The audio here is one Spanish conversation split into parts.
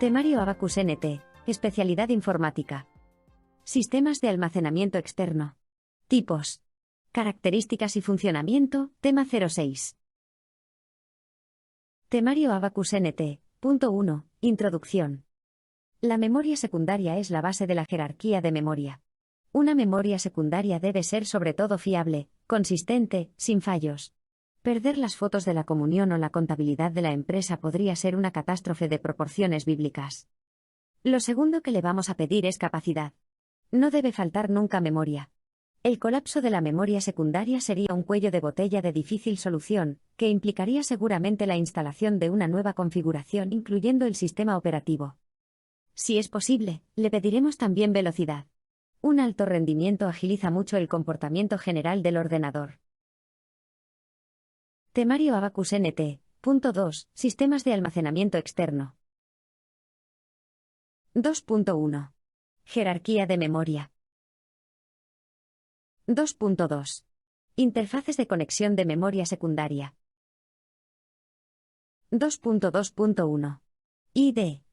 Temario Abacus NT, especialidad informática. Sistemas de almacenamiento externo. Tipos. Características y funcionamiento, tema 06. Temario Abacus NT. Punto 1. Introducción. La memoria secundaria es la base de la jerarquía de memoria. Una memoria secundaria debe ser sobre todo fiable, consistente, sin fallos. Perder las fotos de la comunión o la contabilidad de la empresa podría ser una catástrofe de proporciones bíblicas. Lo segundo que le vamos a pedir es capacidad. No debe faltar nunca memoria. El colapso de la memoria secundaria sería un cuello de botella de difícil solución, que implicaría seguramente la instalación de una nueva configuración incluyendo el sistema operativo. Si es posible, le pediremos también velocidad. Un alto rendimiento agiliza mucho el comportamiento general del ordenador. Temario Abacus NT. Punto 2. Sistemas de almacenamiento externo. 2.1. Jerarquía de memoria. 2.2. Interfaces de conexión de memoria secundaria. 2.2.1. IDE.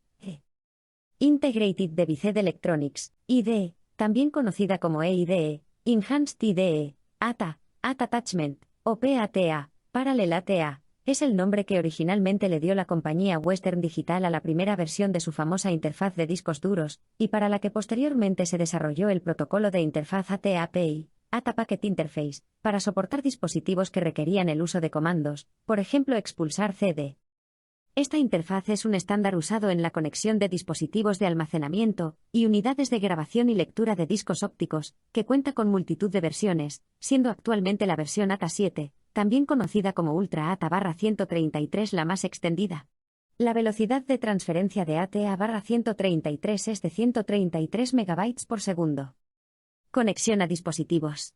Integrated Device Electronics, IDE, también conocida como EIDE, Enhanced IDE, ATA, ATA Attachment, o PATA, Parallel ATA, es el nombre que originalmente le dio la compañía Western Digital a la primera versión de su famosa interfaz de discos duros, y para la que posteriormente se desarrolló el protocolo de interfaz ATA-API, ATA Packet Interface, para soportar dispositivos que requerían el uso de comandos, por ejemplo expulsar CD. Esta interfaz es un estándar usado en la conexión de dispositivos de almacenamiento y unidades de grabación y lectura de discos ópticos, que cuenta con multitud de versiones, siendo actualmente la versión ATA 7, también conocida como Ultra ATA/133 la más extendida. La velocidad de transferencia de ATA/133 es de 133 MB por segundo. Conexión a dispositivos.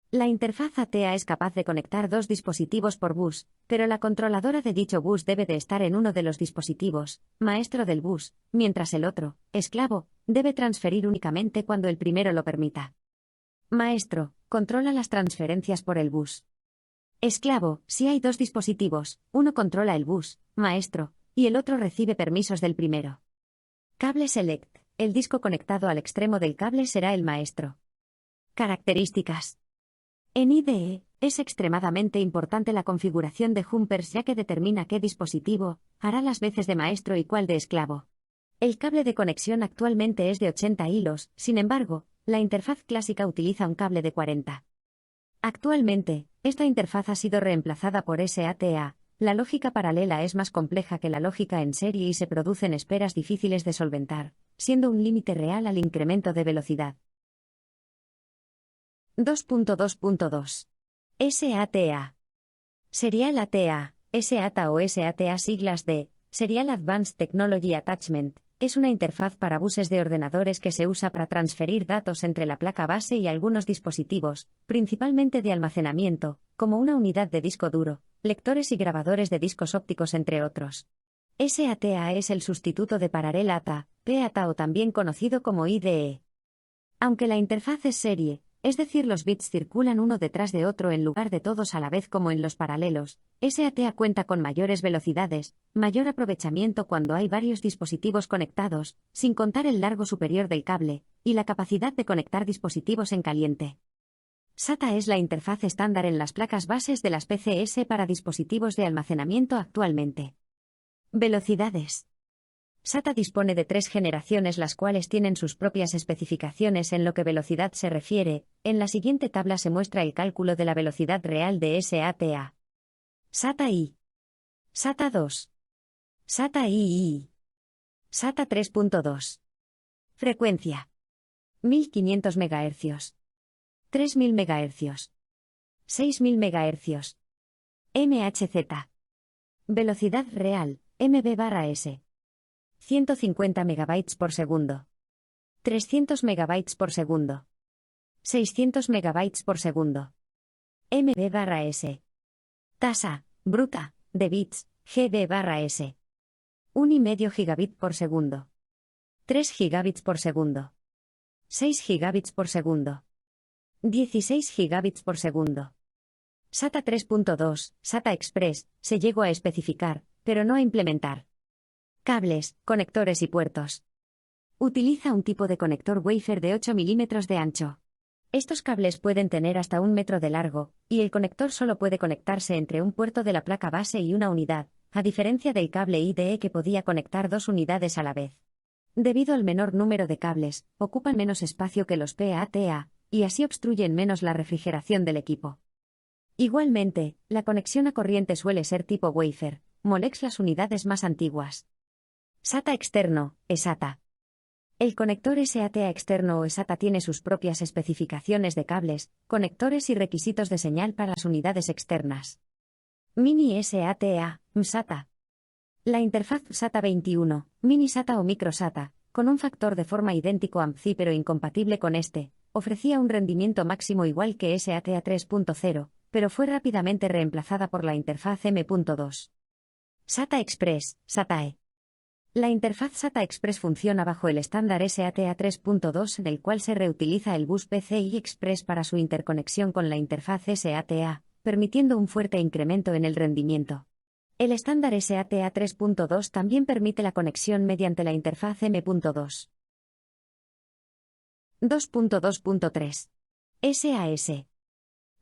La interfaz ATA es capaz de conectar dos dispositivos por bus, pero la controladora de dicho bus debe de estar en uno de los dispositivos, maestro del bus, mientras el otro, esclavo, debe transferir únicamente cuando el primero lo permita. Maestro, controla las transferencias por el bus. Esclavo, si hay dos dispositivos, uno controla el bus, maestro, y el otro recibe permisos del primero. Cable Select, el disco conectado al extremo del cable será el maestro. Características. En IDE, es extremadamente importante la configuración de jumpers ya que determina qué dispositivo hará las veces de maestro y cuál de esclavo. El cable de conexión actualmente es de 80 hilos, sin embargo, la interfaz clásica utiliza un cable de 40. Actualmente, esta interfaz ha sido reemplazada por SATA. La lógica paralela es más compleja que la lógica en serie y se producen esperas difíciles de solventar, siendo un límite real al incremento de velocidad. 2.2.2. SATA. Serial ATA, SATA o SATA siglas de Serial Advanced Technology Attachment, es una interfaz para buses de ordenadores que se usa para transferir datos entre la placa base y algunos dispositivos, principalmente de almacenamiento, como una unidad de disco duro, lectores y grabadores de discos ópticos entre otros. SATA es el sustituto de Parallel ATA, PATA o también conocido como IDE. Aunque la interfaz es serie, es decir, los bits circulan uno detrás de otro en lugar de todos a la vez como en los paralelos, SATA cuenta con mayores velocidades, mayor aprovechamiento cuando hay varios dispositivos conectados, sin contar el largo superior del cable, y la capacidad de conectar dispositivos en caliente. SATA es la interfaz estándar en las placas bases de las PCS para dispositivos de almacenamiento actualmente. Velocidades. SATA dispone de 3 generaciones las cuales tienen sus propias especificaciones en lo que velocidad se refiere. En la siguiente tabla se muestra el cálculo de la velocidad real de SATA. SATA I. SATA 2. SATA II. SATA 3.2. Frecuencia. 1500 MHz. 3000 MHz. 6000 MHz. MHz. Velocidad real, MB/s. 150 MB por segundo. 300 MB por segundo. 600 MB por segundo. MB/s. Tasa, bruta, de bits, GB/s. 1,5 gigabit por segundo. 3 gigabits por segundo. 6 gigabits por segundo. 16 gigabits por segundo. SATA 3.2, SATA Express, se llegó a especificar, pero no a implementar. Cables, conectores y puertos. Utiliza un tipo de conector wafer de 8 milímetros de ancho. Estos cables pueden tener hasta 1 metro de largo, y el conector solo puede conectarse entre un puerto de la placa base y una unidad, a diferencia del cable IDE que podía conectar 2 unidades a la vez. Debido al menor número de cables, ocupan menos espacio que los PATA, y así obstruyen menos la refrigeración del equipo. Igualmente, la conexión a corriente suele ser tipo wafer, Molex las unidades más antiguas. SATA externo, SATA. El conector SATA externo o SATA tiene sus propias especificaciones de cables, conectores y requisitos de señal para las unidades externas. Mini SATA, SATA. La interfaz SATA 21, Mini SATA o Micro SATA, con un factor de forma idéntico a AMPCI pero incompatible con este, ofrecía un rendimiento máximo igual que SATA 3.0, pero fue rápidamente reemplazada por la interfaz M.2. SATA Express, SATAE. La interfaz SATA Express funciona bajo el estándar SATA 3.2 en el cual se reutiliza el bus PCI Express para su interconexión con la interfaz SATA, permitiendo un fuerte incremento en el rendimiento. El estándar SATA 3.2 también permite la conexión mediante la interfaz M.2. 2.2.3. SAS.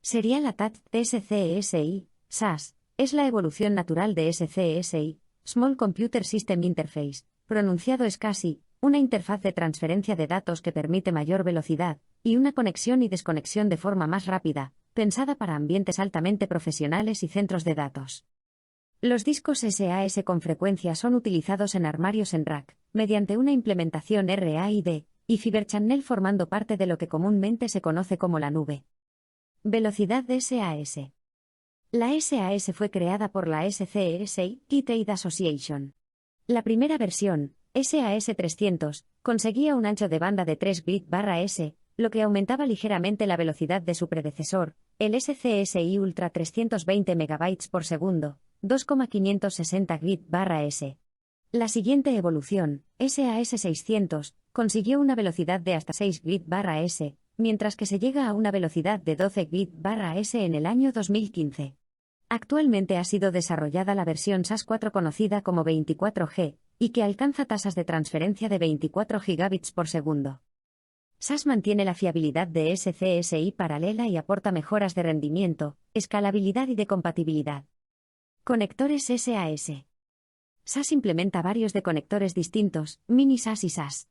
Serial Attached SCSI, SAS, es la evolución natural de SCSI, Small Computer System Interface, pronunciado SCSI, una interfaz de transferencia de datos que permite mayor velocidad, y una conexión y desconexión de forma más rápida, pensada para ambientes altamente profesionales y centros de datos. Los discos SAS con frecuencia son utilizados en armarios en rack, mediante una implementación RAID, y Fiber Channel formando parte de lo que comúnmente se conoce como la nube. Velocidad de SAS. La SAS fue creada por la SCSI Key Trade Association. La primera versión, SAS 300, conseguía un ancho de banda de 3 bit/s, lo que aumentaba ligeramente la velocidad de su predecesor, el SCSI Ultra 320 MB por segundo, 2,560 bit/s. La siguiente evolución, SAS 600, consiguió una velocidad de hasta 6 bit/s, mientras que se llega a una velocidad de 12 bit/s en el año 2015. Actualmente ha sido desarrollada la versión SAS 4 conocida como 24G, y que alcanza tasas de transferencia de 24 gigabits por segundo. SAS mantiene la fiabilidad de SCSI paralela y aporta mejoras de rendimiento, escalabilidad y de compatibilidad. Conectores SAS. SAS implementa varios de conectores distintos, Mini SAS y SAS.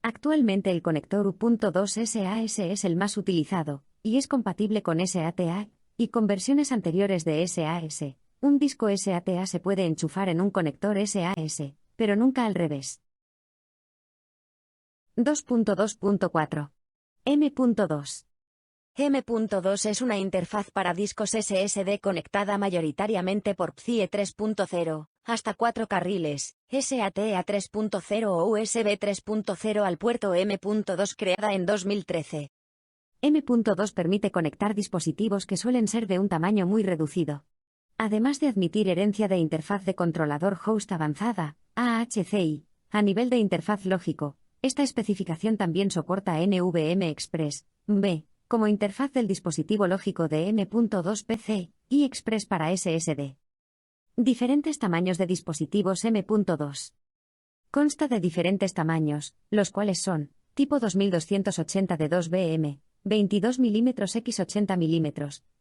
Actualmente el conector U.2 SAS es el más utilizado, y es compatible con SATA, y con versiones anteriores de SAS. Un disco SATA se puede enchufar en un conector SAS, pero nunca al revés. 2.2.4. M.2. M.2 es una interfaz para discos SSD conectada mayoritariamente por PCIe 3.0, hasta 4 carriles, SATA 3.0 o USB 3.0 al puerto M.2 creada en 2013. M.2 permite conectar dispositivos que suelen ser de un tamaño muy reducido. Además de admitir herencia de interfaz de controlador host avanzada, AHCI, a nivel de interfaz lógico, esta especificación también soporta NVMe Express, B, como interfaz del dispositivo lógico de M.2 PC, y Express para SSD. Diferentes tamaños de dispositivos M.2. Consta de diferentes tamaños, los cuales son, tipo 2280 de 2 BM, 22 mm x 80 mm,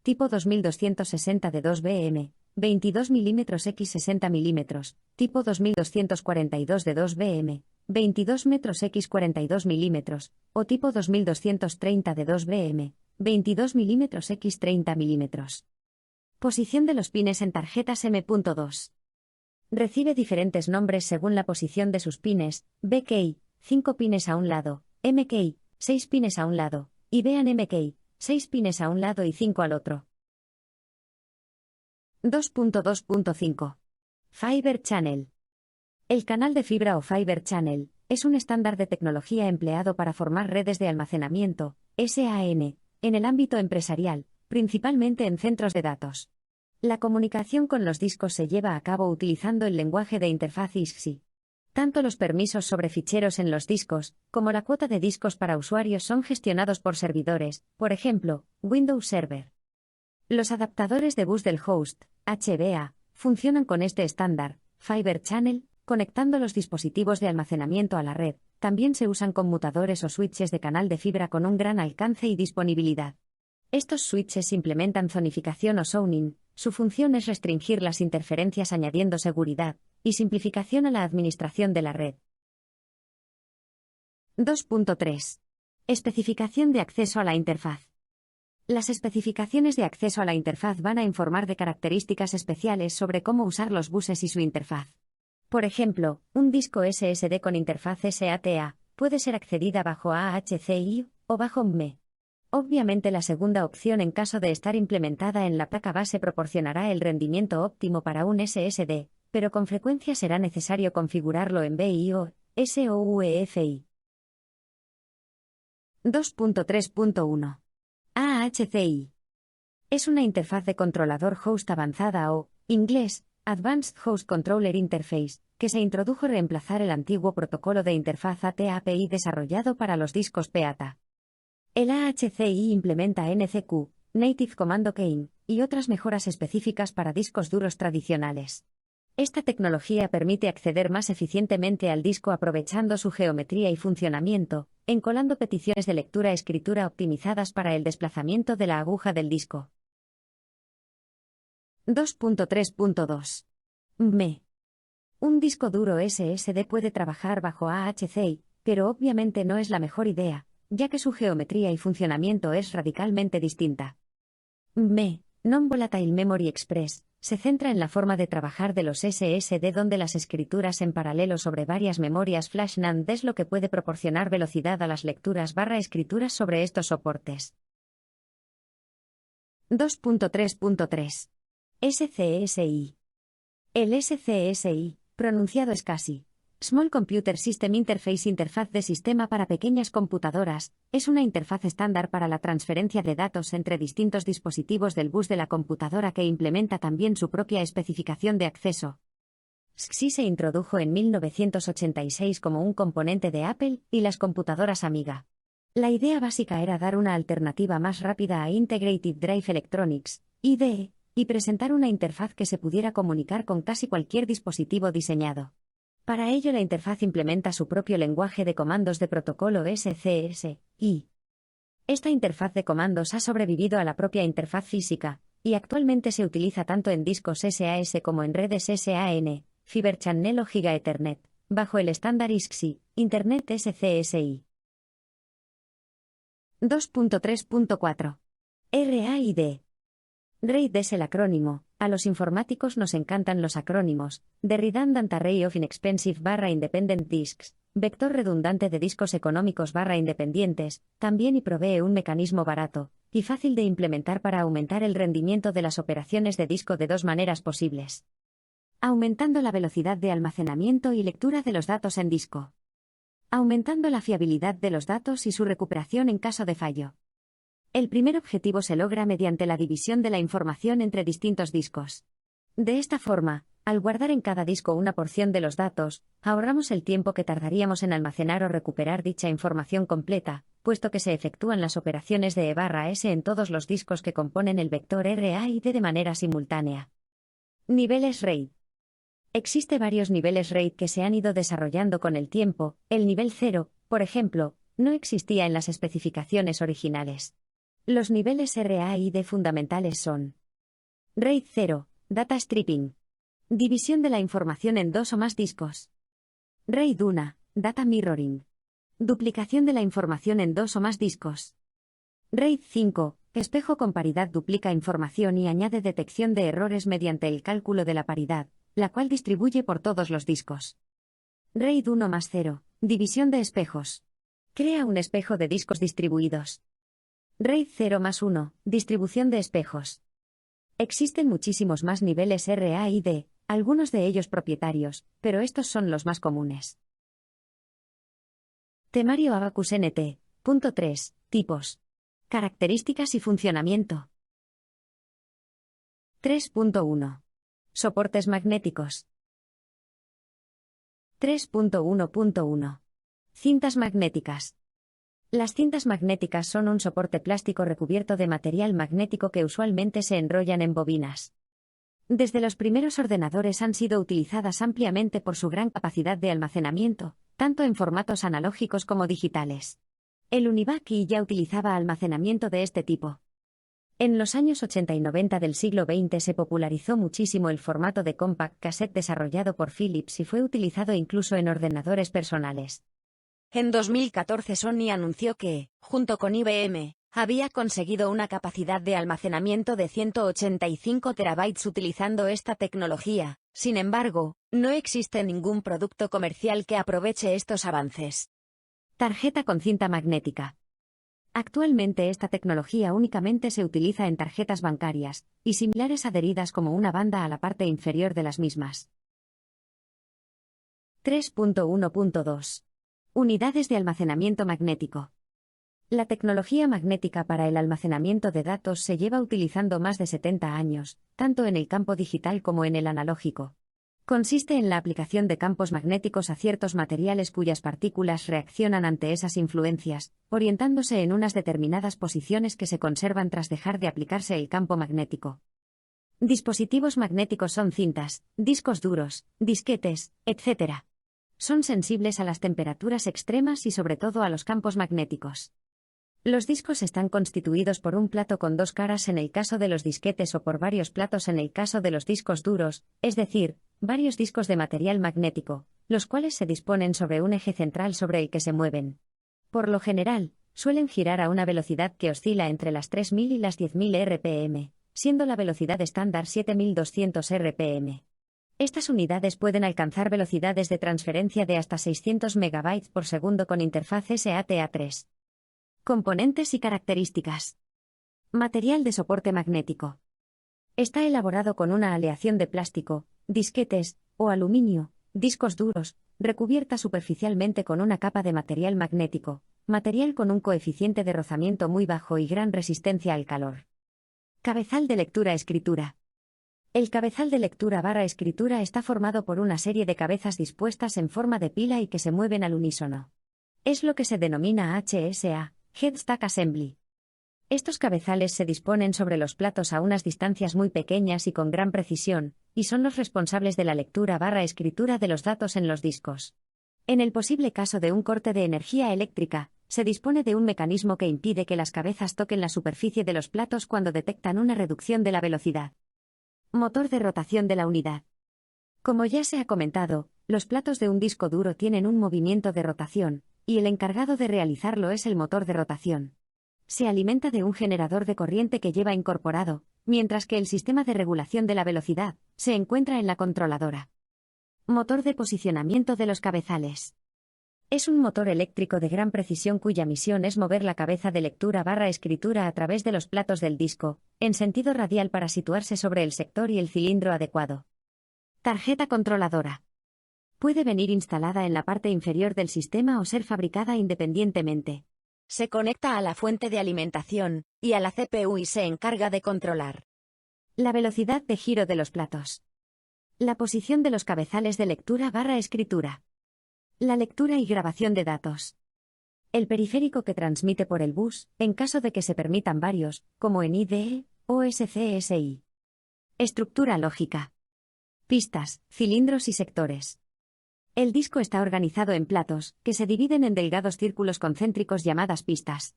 tipo 2260 de 2 BM, 22 mm x 60 mm, tipo 2242 de 2 BM, 22 metros x 42 mm, o tipo 2230 de 2 BM, 22 mm x 30 mm. Posición de los pines en tarjetas M.2. Recibe diferentes nombres según la posición de sus pines, BKI, 5 pines a un lado, MKI, 6 pines a un lado, y vean MKI, 6 pines a un lado y 5 al otro. 2.2.5. Fiber Channel. El canal de fibra o Fiber Channel es un estándar de tecnología empleado para formar redes de almacenamiento, SAN, en el ámbito empresarial, principalmente en centros de datos. La comunicación con los discos se lleva a cabo utilizando el lenguaje de interfaz ISXi. Tanto los permisos sobre ficheros en los discos, como la cuota de discos para usuarios son gestionados por servidores, por ejemplo, Windows Server. Los adaptadores de bus del host, HBA, funcionan con este estándar, Fiber Channel, conectando los dispositivos de almacenamiento a la red. También se usan conmutadores o switches de canal de fibra con un gran alcance y disponibilidad. Estos switches implementan zonificación o zoning. Su función es restringir las interferencias añadiendo seguridad y simplificación a la administración de la red. 2.3. Especificación de acceso a la interfaz. Las especificaciones de acceso a la interfaz van a informar de características especiales sobre cómo usar los buses y su interfaz. Por ejemplo, un disco SSD con interfaz SATA puede ser accedida bajo AHCI o bajo ME. Obviamente la segunda opción en caso de estar implementada en la placa base proporcionará el rendimiento óptimo para un SSD, pero con frecuencia será necesario configurarlo en BIOS o UEFI. 2.3.1. AHCI. Es una interfaz de controlador host avanzada o, inglés, Advanced Host Controller Interface, que se introdujo a reemplazar el antiguo protocolo de interfaz AT-API desarrollado para los discos PATA. El AHCI implementa NCQ, Native Command Keying, y otras mejoras específicas para discos duros tradicionales. Esta tecnología permite acceder más eficientemente al disco aprovechando su geometría y funcionamiento, encolando peticiones de lectura-escritura optimizadas para el desplazamiento de la aguja del disco. 2.3.2. ME. Un disco duro SSD puede trabajar bajo AHCI, pero obviamente no es la mejor idea, ya que su geometría y funcionamiento es radicalmente distinta. ME, Non-Volatile Memory Express, se centra en la forma de trabajar de los SSD donde las escrituras en paralelo sobre varias memorias flash NAND es lo que puede proporcionar velocidad a las lecturas/escrituras sobre estos soportes. 2.3.3. SCSI. El SCSI, pronunciado SCSI, Small Computer System Interface, interfaz de sistema para pequeñas computadoras, es una interfaz estándar para la transferencia de datos entre distintos dispositivos del bus de la computadora que implementa también su propia especificación de acceso. SCSI se introdujo en 1986 como un componente de Apple y las computadoras Amiga. La idea básica era dar una alternativa más rápida a Integrated Drive Electronics, IDE, y presentar una interfaz que se pudiera comunicar con casi cualquier dispositivo diseñado. Para ello la interfaz implementa su propio lenguaje de comandos de protocolo SCSI. Esta interfaz de comandos ha sobrevivido a la propia interfaz física, y actualmente se utiliza tanto en discos SAS como en redes SAN, Fiber Channel o Giga Ethernet, bajo el estándar ISCSI, Internet SCSI. 2.3.4. RAID. RAID es el acrónimo. A los informáticos nos encantan los acrónimos, de Redundant Array of Inexpensive/Independent Disks, vector redundante de discos económicos/independientes, también y provee un mecanismo barato y fácil de implementar para aumentar el rendimiento de las operaciones de disco de dos maneras posibles. Aumentando la velocidad de almacenamiento y lectura de los datos en disco. Aumentando la fiabilidad de los datos y su recuperación en caso de fallo. El primer objetivo se logra mediante la división de la información entre distintos discos. De esta forma, al guardar en cada disco una porción de los datos, ahorramos el tiempo que tardaríamos en almacenar o recuperar dicha información completa, puesto que se efectúan las operaciones de E/S en todos los discos que componen el vector RAID de manera simultánea. Niveles RAID. Existe varios niveles RAID que se han ido desarrollando con el tiempo. El nivel 0, por ejemplo, no existía en las especificaciones originales. Los niveles RAID fundamentales son: RAID 0, Data Stripping. División de la información en dos o más discos. RAID 1, Data Mirroring. Duplicación de la información en dos o más discos. RAID 5, espejo con paridad, duplica información y añade detección de errores mediante el cálculo de la paridad, la cual distribuye por todos los discos. RAID 1+0, división de espejos. Crea un espejo de discos distribuidos. RAID 0+1, distribución de espejos. Existen muchísimos más niveles RAID, algunos de ellos propietarios, pero estos son los más comunes. Temario Abacus NT. Punto 3. Tipos. Características y funcionamiento. 3.1. Soportes magnéticos. 3.1.1. Cintas magnéticas. Las cintas magnéticas son un soporte plástico recubierto de material magnético que usualmente se enrollan en bobinas. Desde los primeros ordenadores han sido utilizadas ampliamente por su gran capacidad de almacenamiento, tanto en formatos analógicos como digitales. El Univac ya utilizaba almacenamiento de este tipo. En los años 80 y 90 del siglo XX se popularizó muchísimo el formato de compact cassette desarrollado por Philips y fue utilizado incluso en ordenadores personales. En 2014 Sony anunció que, junto con IBM, había conseguido una capacidad de almacenamiento de 185 terabytes utilizando esta tecnología. Sin embargo, no existe ningún producto comercial que aproveche estos avances. Tarjeta con cinta magnética. Actualmente esta tecnología únicamente se utiliza en tarjetas bancarias, y similares adheridas como una banda a la parte inferior de las mismas. 3.1.2. Unidades de almacenamiento magnético. La tecnología magnética para el almacenamiento de datos se lleva utilizando más de 70 años, tanto en el campo digital como en el analógico. Consiste en la aplicación de campos magnéticos a ciertos materiales cuyas partículas reaccionan ante esas influencias, orientándose en unas determinadas posiciones que se conservan tras dejar de aplicarse el campo magnético. Dispositivos magnéticos son cintas, discos duros, disquetes, etc. Son sensibles a las temperaturas extremas y sobre todo a los campos magnéticos. Los discos están constituidos por un plato con dos caras en el caso de los disquetes o por varios platos en el caso de los discos duros, es decir, varios discos de material magnético, los cuales se disponen sobre un eje central sobre el que se mueven. Por lo general, suelen girar a una velocidad que oscila entre las 3000 y las 10.000 RPM, siendo la velocidad estándar 7200 RPM. Estas unidades pueden alcanzar velocidades de transferencia de hasta 600 MB por segundo con interfaz SATA3. Componentes y características. Material de soporte magnético. Está elaborado con una aleación de plástico, disquetes, o aluminio, discos duros, recubierta superficialmente con una capa de material magnético, material con un coeficiente de rozamiento muy bajo y gran resistencia al calor. Cabezal de lectura-escritura. El cabezal de lectura/escritura está formado por una serie de cabezas dispuestas en forma de pila y que se mueven al unísono. Es lo que se denomina HSA, Head Stack Assembly. Estos cabezales se disponen sobre los platos a unas distancias muy pequeñas y con gran precisión, y son los responsables de la lectura/escritura de los datos en los discos. En el posible caso de un corte de energía eléctrica, se dispone de un mecanismo que impide que las cabezas toquen la superficie de los platos cuando detectan una reducción de la velocidad. Motor de rotación de la unidad. Como ya se ha comentado, los platos de un disco duro tienen un movimiento de rotación, y el encargado de realizarlo es el motor de rotación. Se alimenta de un generador de corriente que lleva incorporado, mientras que el sistema de regulación de la velocidad se encuentra en la controladora. Motor de posicionamiento de los cabezales. Es un motor eléctrico de gran precisión cuya misión es mover la cabeza de lectura/escritura a través de los platos del disco, en sentido radial para situarse sobre el sector y el cilindro adecuado. Tarjeta controladora. Puede venir instalada en la parte inferior del sistema o ser fabricada independientemente. Se conecta a la fuente de alimentación y a la CPU y se encarga de controlar la velocidad de giro de los platos, la posición de los cabezales de lectura/escritura, la lectura y grabación de datos, el periférico que transmite por el bus, en caso de que se permitan varios, como en IDE o SCSI. Estructura lógica. Pistas, cilindros y sectores. El disco está organizado en platos, que se dividen en delgados círculos concéntricos llamadas pistas.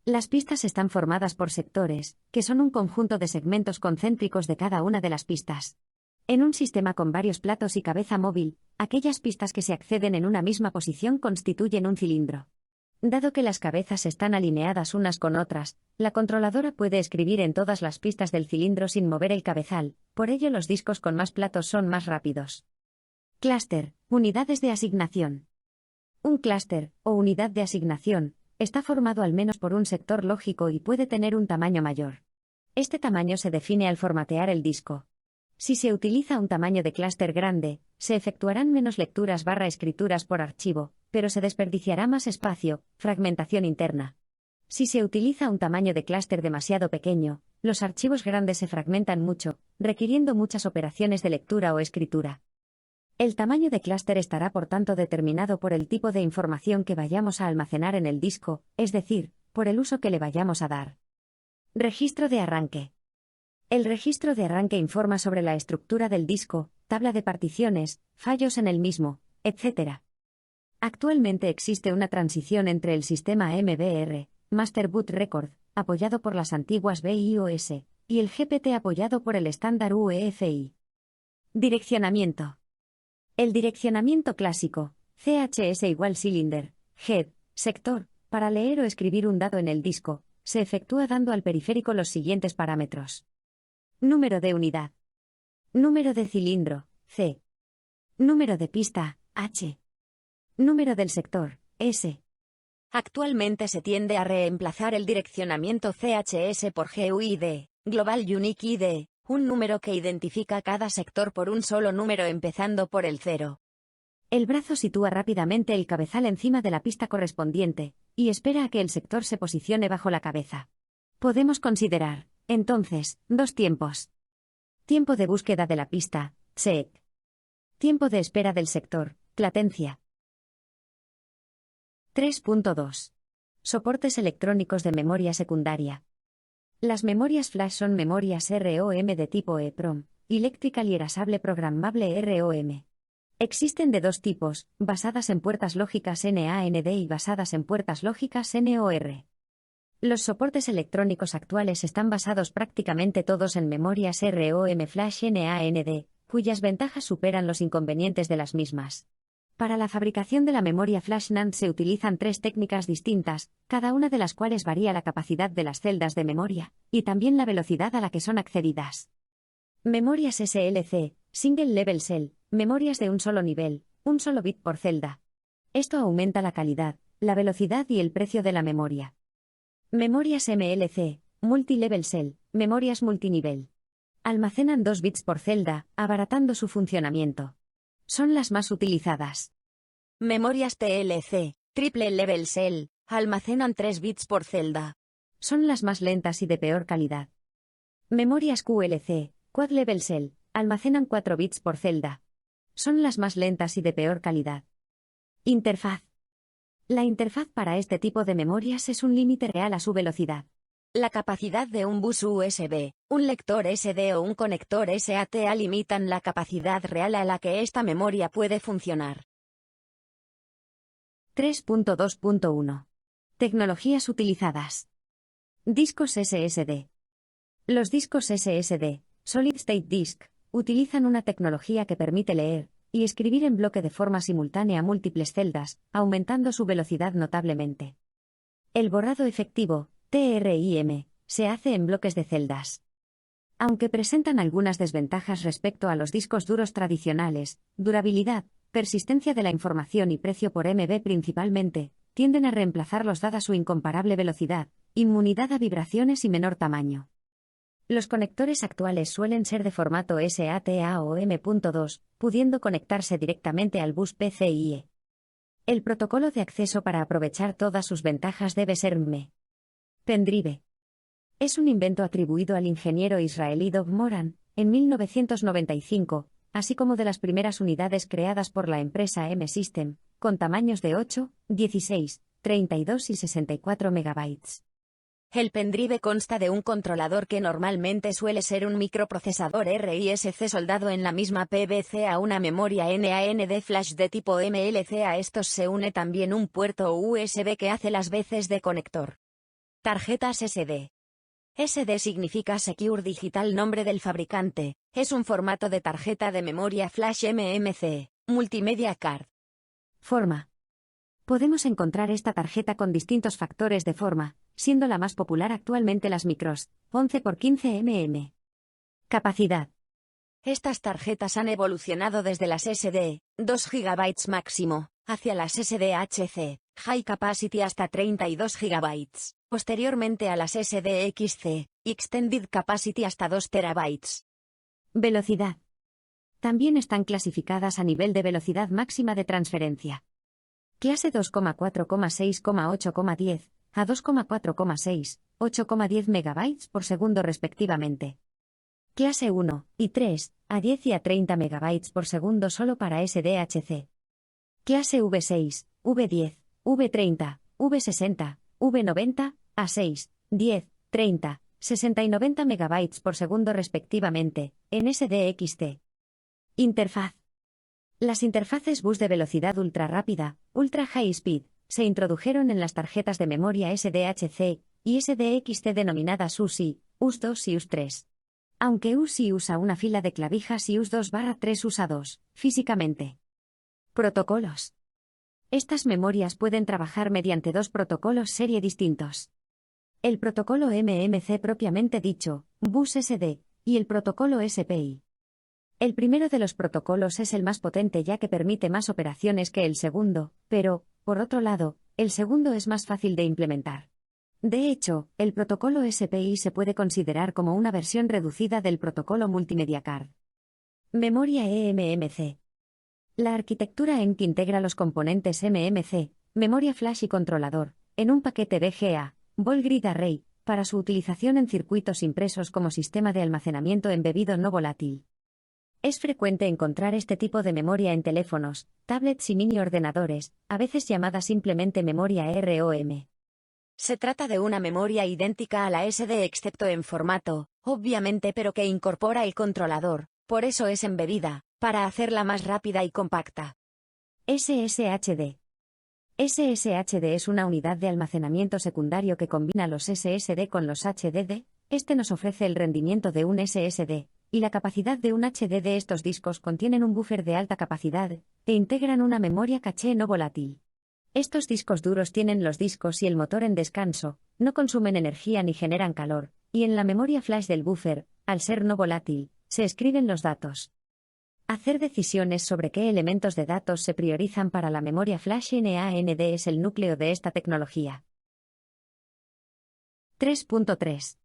Las pistas están formadas por sectores, que son un conjunto de segmentos concéntricos de cada una de las pistas. En un sistema con varios platos y cabeza móvil, aquellas pistas que se acceden en una misma posición constituyen un cilindro. Dado que las cabezas están alineadas unas con otras, la controladora puede escribir en todas las pistas del cilindro sin mover el cabezal, por ello los discos con más platos son más rápidos. Clúster, unidades de asignación. Un clúster, o unidad de asignación, está formado al menos por un sector lógico y puede tener un tamaño mayor. Este tamaño se define al formatear el disco. Si se utiliza un tamaño de clúster grande, se efectuarán menos lecturas/escrituras por archivo, pero se desperdiciará más espacio, fragmentación interna. Si se utiliza un tamaño de clúster demasiado pequeño, los archivos grandes se fragmentan mucho, requiriendo muchas operaciones de lectura o escritura. El tamaño de clúster estará por tanto determinado por el tipo de información que vayamos a almacenar en el disco, es decir, por el uso que le vayamos a dar. Registro de arranque. El registro de arranque informa sobre la estructura del disco, tabla de particiones, fallos en el mismo, etc. Actualmente existe una transición entre el sistema MBR, Master Boot Record, apoyado por las antiguas BIOS, y el GPT apoyado por el estándar UEFI. Direccionamiento. El direccionamiento clásico, CHS = cylinder, head, sector, para leer o escribir un dado en el disco, se efectúa dando al periférico los siguientes parámetros. Número de unidad. Número de cilindro, C. Número de pista, H. Número del sector, S. Actualmente se tiende a reemplazar el direccionamiento CHS por GUID, Global Unique ID, un número que identifica cada sector por un solo número empezando por el 0. El brazo sitúa rápidamente el cabezal encima de la pista correspondiente, y espera a que el sector se posicione bajo la cabeza. Podemos considerar, entonces, dos tiempos. Tiempo de búsqueda de la pista, SEC. Tiempo de espera del sector, latencia. 3.2. Soportes electrónicos de memoria secundaria. Las memorias flash son memorias ROM de tipo EEPROM, Electrical Erasable Programmable ROM. Existen de dos tipos, basadas en puertas lógicas NAND y basadas en puertas lógicas NOR. Los soportes electrónicos actuales están basados prácticamente todos en memorias ROM flash NAND, cuyas ventajas superan los inconvenientes de las mismas. Para la fabricación de la memoria flash NAND se utilizan tres técnicas distintas, cada una de las cuales varía la capacidad de las celdas de memoria, y también la velocidad a la que son accedidas. Memorias SLC, Single Level Cell, memorias de un solo nivel, un solo bit por celda. Esto aumenta la calidad, la velocidad y el precio de la memoria. Memorias MLC, Multi-Level Cell, memorias multinivel. Almacenan 2 bits por celda, abaratando su funcionamiento. Son las más utilizadas. Memorias TLC, Triple Level Cell, almacenan 3 bits por celda. Son las más lentas y de peor calidad. Memorias QLC, Quad Level Cell, almacenan 4 bits por celda. Son las más lentas y de peor calidad. Interfaz. La interfaz para este tipo de memorias es un límite real a su velocidad. La capacidad de un bus USB, un lector SD o un conector SATA limitan la capacidad real a la que esta memoria puede funcionar. 3.2.1. Tecnologías utilizadas. Discos SSD. Los discos SSD, Solid State Disk, utilizan una tecnología que permite leer y escribir en bloque de forma simultánea múltiples celdas, aumentando su velocidad notablemente. El borrado efectivo, TRIM, se hace en bloques de celdas. Aunque presentan algunas desventajas respecto a los discos duros tradicionales, durabilidad, persistencia de la información y precio por MB principalmente, tienden a reemplazarlos dada su incomparable velocidad, inmunidad a vibraciones y menor tamaño. Los conectores actuales suelen ser de formato SATA o M.2, pudiendo conectarse directamente al bus PCIe. El protocolo de acceso para aprovechar todas sus ventajas debe ser ME. Pendrive. Es un invento atribuido al ingeniero israelí Dov Moran, en 1995, así como de las primeras unidades creadas por la empresa M-System, con tamaños de 8, 16, 32 y 64 megabytes. El pendrive consta de un controlador que normalmente suele ser un microprocesador RISC soldado en la misma PVC a una memoria NAND flash de tipo MLC. A estos se une también un puerto USB que hace las veces de conector. Tarjetas SD. SD significa Secure Digital, nombre del fabricante, es un formato de tarjeta de memoria flash MMC, Multimedia Card. Forma. Podemos encontrar esta tarjeta con distintos factores de forma, siendo la más popular actualmente las micros, 11 x 15 mm. Capacidad. Estas tarjetas han evolucionado desde las SD, 2 GB máximo, hacia las SDHC, High Capacity hasta 32 GB, posteriormente a las SDXC, Extended Capacity hasta 2 TB. Velocidad. También están clasificadas a nivel de velocidad máxima de transferencia. Clase 2,4,6,8,10, a 2,4,6, 8,10 MB por segundo respectivamente. Clase 1 y 3, a 10 y a 30 MB por segundo solo para SDHC. Clase V6, V10, V30, V60, V90, a 6, 10, 30, 60 y 90 MB por segundo respectivamente, en SDXC. Interfaz. Las interfaces bus de velocidad ultra rápida, ultra high speed, se introdujeron en las tarjetas de memoria SDHC y SDXC denominadas USI, US2 y US3. Aunque USI usa una fila de clavijas y US2/3 usa dos, físicamente. Protocolos. Estas memorias pueden trabajar mediante dos protocolos serie distintos. El protocolo MMC propiamente dicho, Bus SD, y el protocolo SPI. El primero de los protocolos es el más potente ya que permite más operaciones que el segundo, pero, por otro lado, el segundo es más fácil de implementar. De hecho, el protocolo SPI se puede considerar como una versión reducida del protocolo Multimedia Card. Memoria eMMC. La arquitectura EMC integra los componentes MMC, memoria flash y controlador, en un paquete BGA, Ball Grid Array, para su utilización en circuitos impresos como sistema de almacenamiento embebido no volátil. Es frecuente encontrar este tipo de memoria en teléfonos, tablets y mini ordenadores, a veces llamada simplemente memoria ROM. Se trata de una memoria idéntica a la SD excepto en formato, obviamente, pero que incorpora el controlador, por eso es embebida, para hacerla más rápida y compacta. SSHD. SSHD es una unidad de almacenamiento secundario que combina los SSD con los HDD. Este nos ofrece el rendimiento de un SSD y la capacidad de un HDD. Estos discos contienen un buffer de alta capacidad e integran una memoria caché no volátil. Estos discos duros tienen los discos y el motor en descanso, no consumen energía ni generan calor, y en la memoria flash del buffer, al ser no volátil, se escriben los datos. Hacer decisiones sobre qué elementos de datos se priorizan para la memoria flash NAND es el núcleo de esta tecnología. 3.3.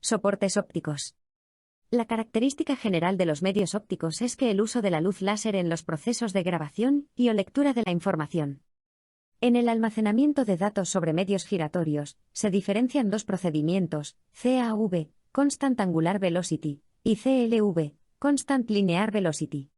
Soportes ópticos. La característica general de los medios ópticos es que el uso de la luz láser en los procesos de grabación y o lectura de la información. En el almacenamiento de datos sobre medios giratorios, se diferencian dos procedimientos, CAV, Constant Angular Velocity, y CLV, Constant Linear Velocity.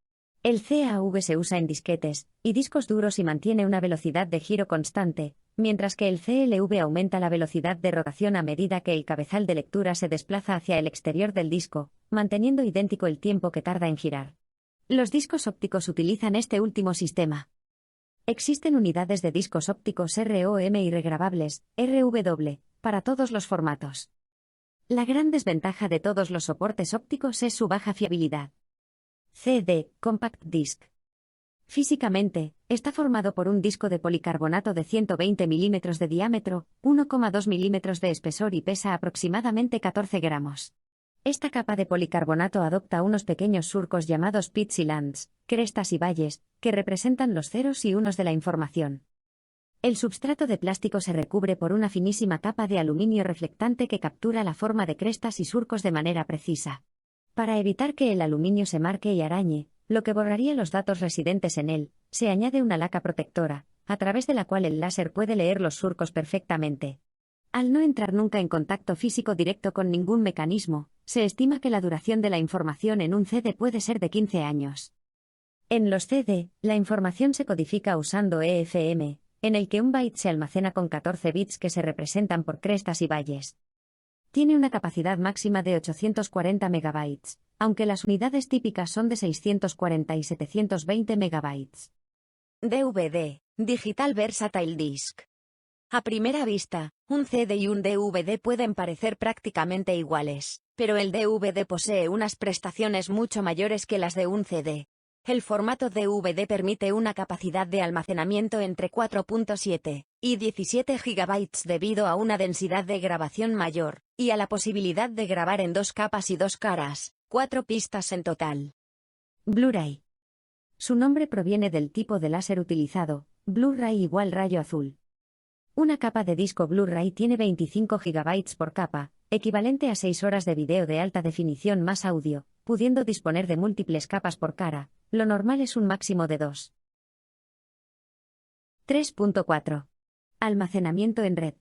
El CAV se usa en disquetes y discos duros y mantiene una velocidad de giro constante, mientras que el CLV aumenta la velocidad de rotación a medida que el cabezal de lectura se desplaza hacia el exterior del disco, manteniendo idéntico el tiempo que tarda en girar. Los discos ópticos utilizan este último sistema. Existen unidades de discos ópticos ROM y regrabables, RW, para todos los formatos. La gran desventaja de todos los soportes ópticos es su baja fiabilidad. CD, Compact Disc. Físicamente, está formado por un disco de policarbonato de 120 milímetros de diámetro, 1,2 milímetros de espesor y pesa aproximadamente 14 gramos. Esta capa de policarbonato adopta unos pequeños surcos llamados pits y lands, crestas y valles, que representan los ceros y unos de la información. El substrato de plástico se recubre por una finísima capa de aluminio reflectante que captura la forma de crestas y surcos de manera precisa. Para evitar que el aluminio se marque y arañe, lo que borraría los datos residentes en él, se añade una laca protectora, a través de la cual el láser puede leer los surcos perfectamente. Al no entrar nunca en contacto físico directo con ningún mecanismo, se estima que la duración de la información en un CD puede ser de 15 años. En los CD, la información se codifica usando EFM, en el que un byte se almacena con 14 bits que se representan por crestas y valles. Tiene una capacidad máxima de 840 megabytes, aunque las unidades típicas son de 640 y 720 megabytes. DVD, Digital Versatile Disc. A primera vista, un CD y un DVD pueden parecer prácticamente iguales, pero el DVD posee unas prestaciones mucho mayores que las de un CD. El formato DVD permite una capacidad de almacenamiento entre 4.7 y 17 GB debido a una densidad de grabación mayor, y a la posibilidad de grabar en 2 capas y 2 caras, 4 pistas en total. Blu-ray. Su nombre proviene del tipo de láser utilizado, Blu-ray igual rayo azul. Una capa de disco Blu-ray tiene 25 GB por capa, equivalente a 6 horas de video de alta definición más audio, pudiendo disponer de múltiples capas por cara. Lo normal es un máximo de 2. 3.4. Almacenamiento en red.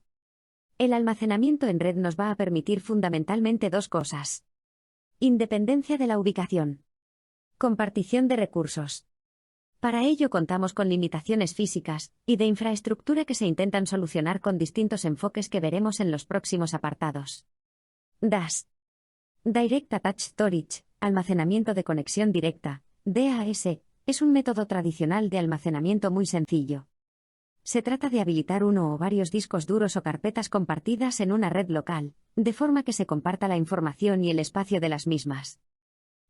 El almacenamiento en red nos va a permitir fundamentalmente dos cosas. Independencia de la ubicación. Compartición de recursos. Para ello contamos con limitaciones físicas y de infraestructura que se intentan solucionar con distintos enfoques que veremos en los próximos apartados. DAS. Direct Attached Storage, almacenamiento de conexión directa, DAS, es un método tradicional de almacenamiento muy sencillo. Se trata de habilitar uno o varios discos duros o carpetas compartidas en una red local, de forma que se comparta la información y el espacio de las mismas.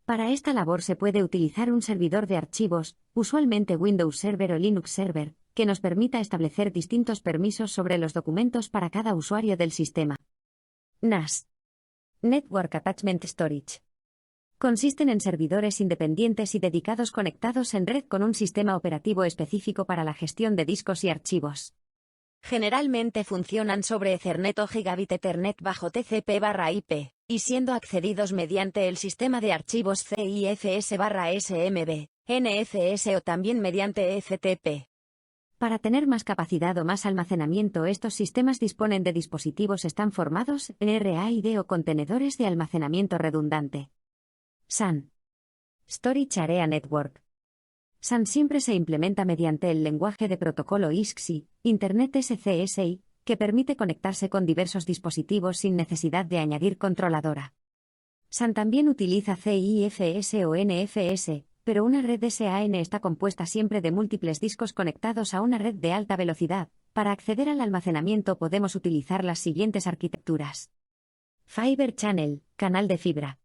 Para esta labor se puede utilizar un servidor de archivos, usualmente Windows Server o Linux Server, que nos permita establecer distintos permisos sobre los documentos para cada usuario del sistema. NAS. Network Attachment Storage. Consisten en servidores independientes y dedicados conectados en red con un sistema operativo específico para la gestión de discos y archivos. Generalmente funcionan sobre Ethernet o Gigabit Ethernet bajo TCP/IP, y siendo accedidos mediante el sistema de archivos CIFS/SMB, NFS o también mediante FTP. Para tener más capacidad o más almacenamiento, estos sistemas disponen de dispositivos están formados en RAID o contenedores de almacenamiento redundante. SAN. Storage Area Network. SAN siempre se implementa mediante el lenguaje de protocolo ISCSI, Internet SCSI, que permite conectarse con diversos dispositivos sin necesidad de añadir controladora. SAN también utiliza CIFS o NFS, pero una red SAN está compuesta siempre de múltiples discos conectados a una red de alta velocidad. Para acceder al almacenamiento podemos utilizar las siguientes arquitecturas. Fiber Channel, canal de fibra.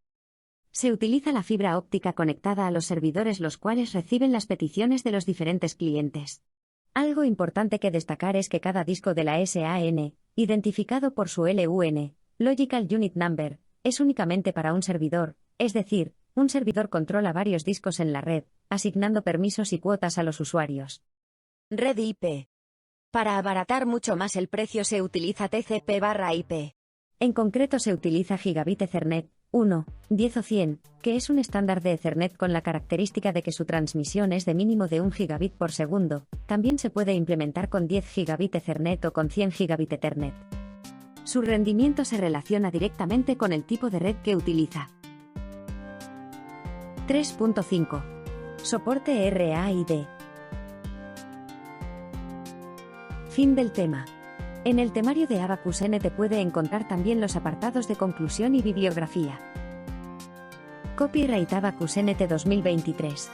Se utiliza la fibra óptica conectada a los servidores, los cuales reciben las peticiones de los diferentes clientes. Algo importante que destacar es que cada disco de la SAN, identificado por su LUN, Logical Unit Number, es únicamente para un servidor, es decir, un servidor controla varios discos en la red, asignando permisos y cuotas a los usuarios. Red IP. Para abaratar mucho más el precio se utiliza TCP/IP. En concreto se utiliza Gigabit Ethernet 1, 10 o 100, que es un estándar de Ethernet con la característica de que su transmisión es de mínimo de 1 gigabit por segundo. También se puede implementar con 10 gigabit Ethernet o con 100 gigabit Ethernet. Su rendimiento se relaciona directamente con el tipo de red que utiliza. 3.5. Soporte RAID. Fin del tema. En el temario de Abacus NT puede encontrar también los apartados de conclusión y bibliografía. Copyright Abacus NT 2023.